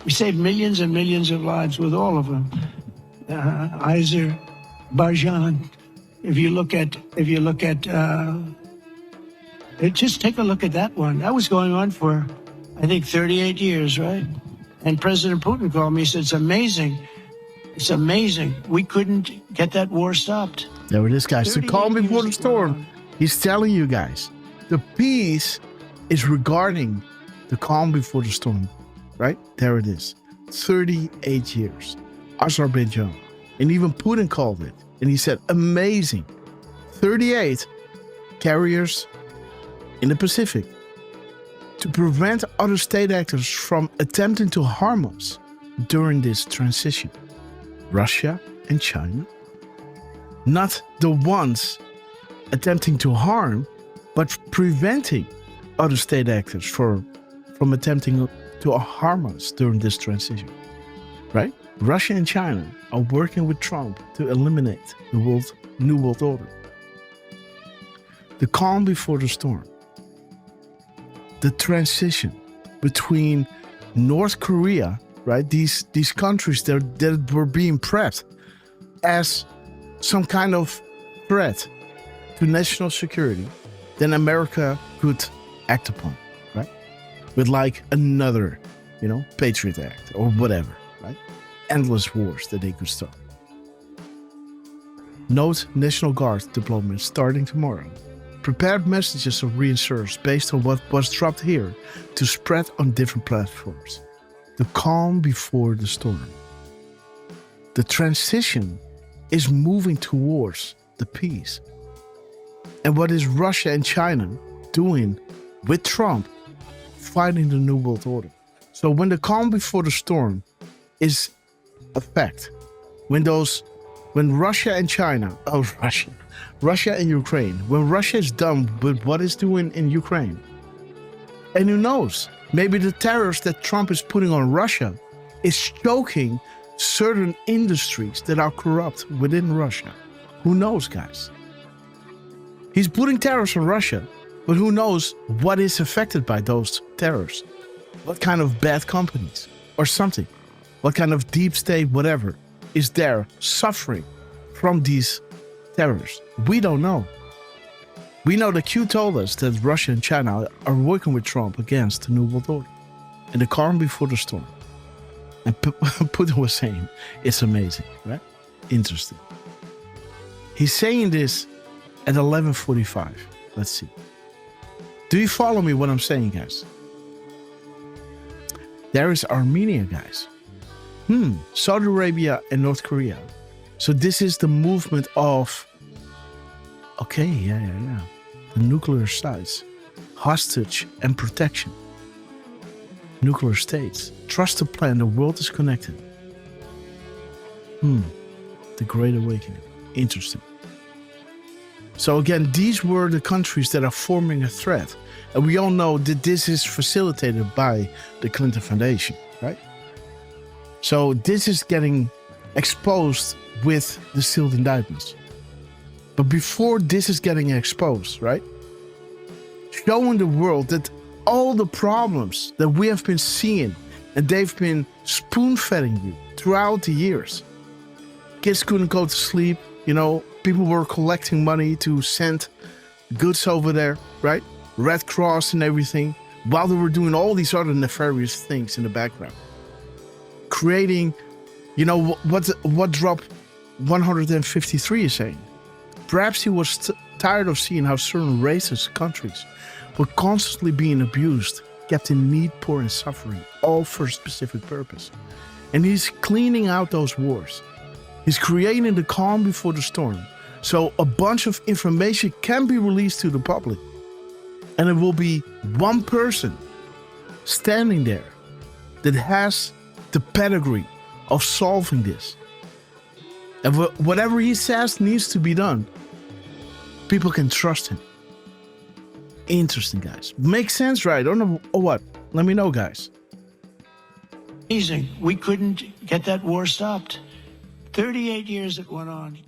We saved millions and millions of lives with all of them. Azerbaijan. If you look at, just take a look at that one. That was going on for, I think, 38 years, right? And President Putin called me and said, it's amazing. It's amazing. We couldn't get that war stopped. There it is, guys. The calm before the storm. He's telling you guys, the peace is regarding the calm before the storm, right? There it is. 38 years. Azerbaijan. And even Putin called it. And he said, amazing. 38 carriers in the Pacific to prevent other state actors from attempting to harm us during this transition. Russia and China. Not the ones attempting to harm, but preventing other state actors from attempting to harm us during this transition. Right? Russia and China are working with Trump to eliminate the New World Order. The calm before the storm. The transition between North Korea, right? These countries that were being prepped as some kind of threat to national security, then America could act upon, right? With like another, Patriot Act or whatever, right? Endless wars that they could start. Note National Guard deployment starting tomorrow. Prepared messages of reassurance based on what was dropped here to spread on different platforms. The calm before the storm. The transition is moving towards the peace. And what is Russia and China doing with Trump fighting the New World Order? So when the calm before the storm is a fact, when Russia and Russia and Ukraine, when Russia is done with what it's doing in Ukraine, and who knows, maybe the tariffs that Trump is putting on Russia is choking certain industries that are corrupt within Russia. Who knows, guys? He's putting tariffs on Russia, but who knows what is affected by those tariffs? What kind of bad companies or something? What kind of deep state, whatever, is there suffering from these tariffs? We don't know. We know that Q told us that Russia and China are working with Trump against the New World Order and the calm before the storm. And Putin was saying, it's amazing, right? Interesting. He's saying this at 11:45. Let's see. Do you follow me what I'm saying, guys? There is Armenia, guys. Saudi Arabia and North Korea. So this is the movement of, the nuclear sites, hostage and protection. Nuclear states. Trust the plan, the world is connected. The Great Awakening. Interesting. So again, these were the countries that are forming a threat. And we all know that this is facilitated by the Clinton Foundation, right? So this is getting exposed with the sealed indictments. But before this is getting exposed, right? Showing the world that all the problems that we have been seeing and they've been spoon-feeding you throughout the years. Kids couldn't go to sleep, people were collecting money to send goods over there, right? Red Cross and everything, while they were doing all these other nefarious things in the background. Creating, what Drop 153 is saying. Perhaps he was tired of seeing how certain races, countries, were constantly being abused, kept in need, poor, and suffering, all for a specific purpose. And he's cleaning out those wars. He's creating the calm before the storm. So a bunch of information can be released to the public. And it will be one person standing there that has the pedigree of solving this. And whatever he says needs to be done, people can trust him. Interesting, guys. Makes sense, right? I don't know or what. Let me know, guys. Amazing. We couldn't get that war stopped. 38 years it went on.